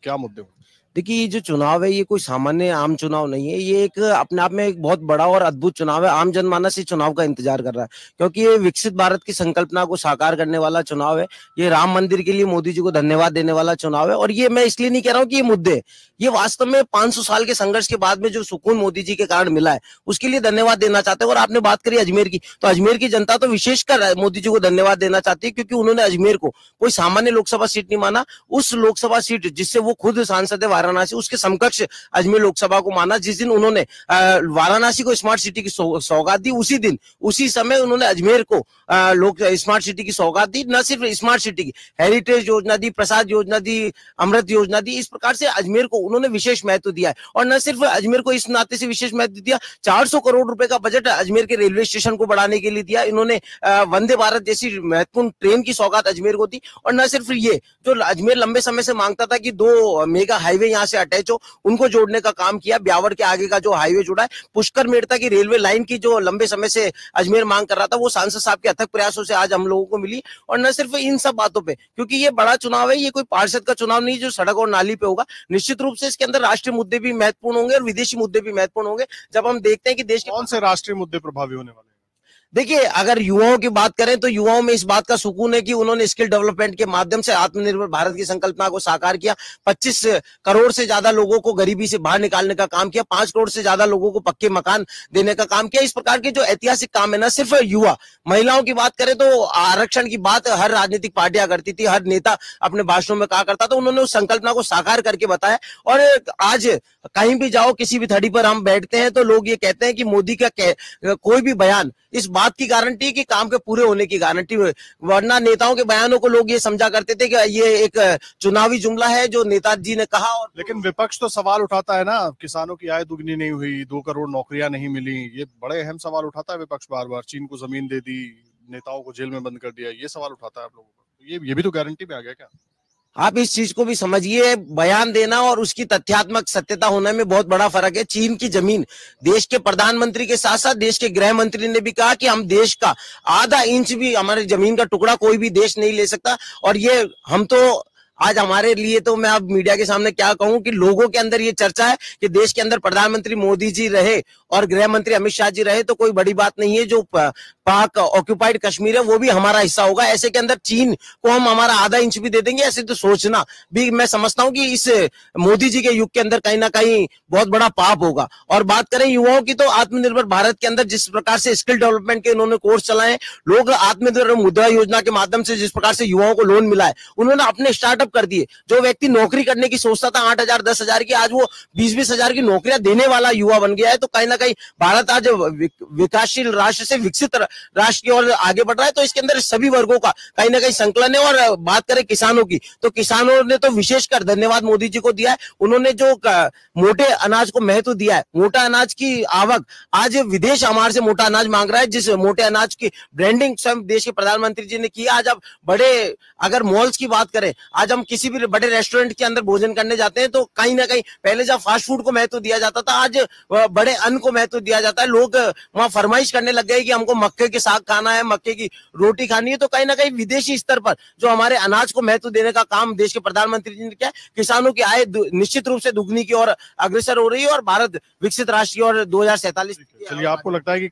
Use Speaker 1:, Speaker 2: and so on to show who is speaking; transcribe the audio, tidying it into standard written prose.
Speaker 1: क्या मुद्दे हों?
Speaker 2: देखिए, ये जो चुनाव है, ये कोई सामान्य आम चुनाव नहीं है। ये एक अपने आप में एक बहुत बड़ा और अद्भुत चुनाव है। आम जनमानस इस चुनाव का इंतजार कर रहा है, क्योंकि ये विकसित भारत की संकल्पना को साकार करने वाला चुनाव है। ये राम मंदिर के लिए मोदी जी को धन्यवाद देने वाला चुनाव है। और ये मैं इसलिए नहीं कह रहा हूँ कि ये मुद्दे, ये वास्तव में 500 साल के संघर्ष के बाद में जो सुकून मोदी जी के कारण मिला है, उसके लिए धन्यवाद देना चाहते हैं। और आपने बात करी अजमेर की, तो अजमेर की जनता तो विशेषकर मोदी जी को धन्यवाद देना चाहती है, क्योंकि उन्होंने अजमेर को कोई सामान्य लोकसभा सीट नहीं माना। उस लोकसभा सीट जिससे वो खुद सांसद है वाराणसी, उसके समकक्ष अजमेर लोकसभा को माना। जिस दिन उन्होंने वाराणसी को स्मार्ट सिटी की सौगात दी, उसी दिन उसी समय उन्होंने अजमेर को लोक स्मार्ट सिटी की सौगात दी। न सिर्फ स्मार्ट सिटी की, हेरिटेज योजना दी, प्रसाद योजना दी, अमृत योजना दी। इस प्रकार से अजमेर को उन्होंने विशेष महत्व दिया है। और न सिर्फ अजमेर को इस नाते से विशेष महत्व दिया, 400 करोड़ रुपए का बजट अजमेर के रेलवे स्टेशन को बढ़ाने के लिए दिया इन्होंने। वंदे भारत जैसी महत्वपूर्ण ट्रेन की सौगात अजमेर को दी। और न सिर्फ ये, जो अजमेर लंबे समय से मांगता था कि 2 मेगा हाईवे यहाँ से अटैच हो, उनको जोड़ने का काम किया। ब्यावर के आगे का जो हाईवे जुड़ा है, पुष्कर मेड़ता की रेलवे लाइन की जो लंबे समय से अजमेर मांग कर रहा था, वो सांसद साहब के अथक प्रयासों से आज हम लोगों को मिली। और न सिर्फ इन सब बातों पे, क्योंकि ये बड़ा चुनाव है, ये कोई पार्षद का चुनाव नहीं जो सड़क और नाली पे होगा। निश्चित रूप से इसके अंदर राष्ट्रीय मुद्दे भी महत्वपूर्ण होंगे और विदेशी मुद्दे भी महत्वपूर्ण होंगे। जब हम देखते हैं कि देश के
Speaker 1: कौन से राष्ट्रीय मुद्दे प्रभावी होने वाले हैं?
Speaker 2: देखिए, अगर युवाओं की बात करें तो युवाओं में इस बात का सुकून है कि उन्होंने स्किल डेवलपमेंट के माध्यम से आत्मनिर्भर भारत की संकल्पना को साकार किया। 25 करोड़ से ज्यादा लोगों को गरीबी से बाहर निकालने का काम किया। 5 करोड़ से ज्यादा लोगों को पक्के मकान देने का काम किया। इस प्रकार के जो ऐतिहासिक काम है, ना सिर्फ युवा, महिलाओं की बात करें तो आरक्षण की बात हर राजनीतिक पार्टियां करती थी, हर नेता अपने भाषणों में कहा करता था। उन्होंने उस संकल्पना को साकार करके बताया। और आज कहीं भी जाओ, किसी भी थड़ी पर हम बैठते हैं तो लोग ये कहते हैं कि मोदी का कोई भी बयान इस बात की गारंटी कि काम के पूरे होने की गारंटी। वरना नेताओं के बयानों को लोग ये समझा करते थे कि ये एक चुनावी जुमला है जो नेताजी ने कहा। और
Speaker 1: लेकिन विपक्ष तो सवाल उठाता है ना, किसानों की आय दुगनी नहीं हुई, 2 करोड़ नौकरियां नहीं मिली। ये बड़े अहम सवाल उठाता है विपक्ष बार बार। चीन को जमीन दे दी, नेताओं को जेल में बंद कर दिया, ये सवाल उठाता है आप लोगों को। ये भी तो गारंटी में आ गया क्या?
Speaker 2: आप इस चीज को भी समझिए, बयान देना और उसकी तथ्यात्मक सत्यता होने में बहुत बड़ा फर्क है। चीन की जमीन, देश के प्रधानमंत्री के साथ साथ देश के गृह मंत्री ने भी कहा कि हम देश का आधा इंच भी, हमारे जमीन का टुकड़ा कोई भी देश नहीं ले सकता। और ये हम तो आज हमारे लिए, तो मैं अब मीडिया के सामने क्या कहूं कि लोगों के अंदर ये चर्चा है कि देश के अंदर प्रधानमंत्री मोदी जी रहे और गृह मंत्री अमित शाह जी रहे तो कोई बड़ी बात नहीं है। जो पाक ऑक्यूपाइड कश्मीर है वो भी हमारा हिस्सा होगा। ऐसे के अंदर चीन को हम हमारा आधा इंच भी दे देंगे, ऐसे तो सोचना भी मैं समझता हूं कि इस मोदी जी के युग के अंदर कहीं ना कहीं बहुत बड़ा पाप होगा। और बात करें युवाओं की, तो आत्मनिर्भर भारत के अंदर जिस प्रकार से स्किल डेवलपमेंट के उन्होंने कोर्स चलाए, लोग आत्मनिर्भर मुद्रा योजना के माध्यम से जिस प्रकार से युवाओं को लोन मिला है, उन्होंने अपने स्टार्टअप कर दिए। जो व्यक्ति नौकरी करने की सोचता था 8,000 10,000 की, आज वो 20-20 हजार की नौकरियां देने वाला युवा बन गया है। तो कहीं ना कहीं भारत आज विकासशील राष्ट्र से विकसित राष्ट्र की ओर आगे बढ़ रहा है। तो इसके अंदर सभी वर्गों का कहीं ना कहीं संकलन है। और बात करें किसानों की, तो किसानों ने तो विशेषकर धन्यवाद मोदी जी को दिया है। उन्होंने जो मोटे अनाज को महत्व दिया है, मोटा अनाज की आवक, आज विदेश हमारे से मोटा अनाज मांग रहा है, जिस मोटे अनाज की ब्रांडिंग स्वयं देश के प्रधानमंत्री जी ने की। आज अब बड़े, अगर मॉल्स की बात करें, आज हम किसी भी बड़े रेस्टोरेंट के अंदर भोजन करने जाते हैं तो कहीं ना कहीं पहले जब फास्ट फूड को महत्व दिया जाता था, आज बड़े अन्न को महत्व दिया जाता है। लोग वहां फरमाइश करने लग गए कि हमको मक्के के साग खाना है, मक्के की रोटी खानी है। तो कहीं ना कहीं विदेशी स्तर पर जो हमारे अनाज को महत्व देने का काम देश के प्रधानमंत्री जी ने किया, किसानों की आय निश्चित रूप से दुगनी की ओर अग्रसर हो रही है और भारत विकसित राष्ट्र की ओर 2047।
Speaker 1: चलिए, आपको लगता है कि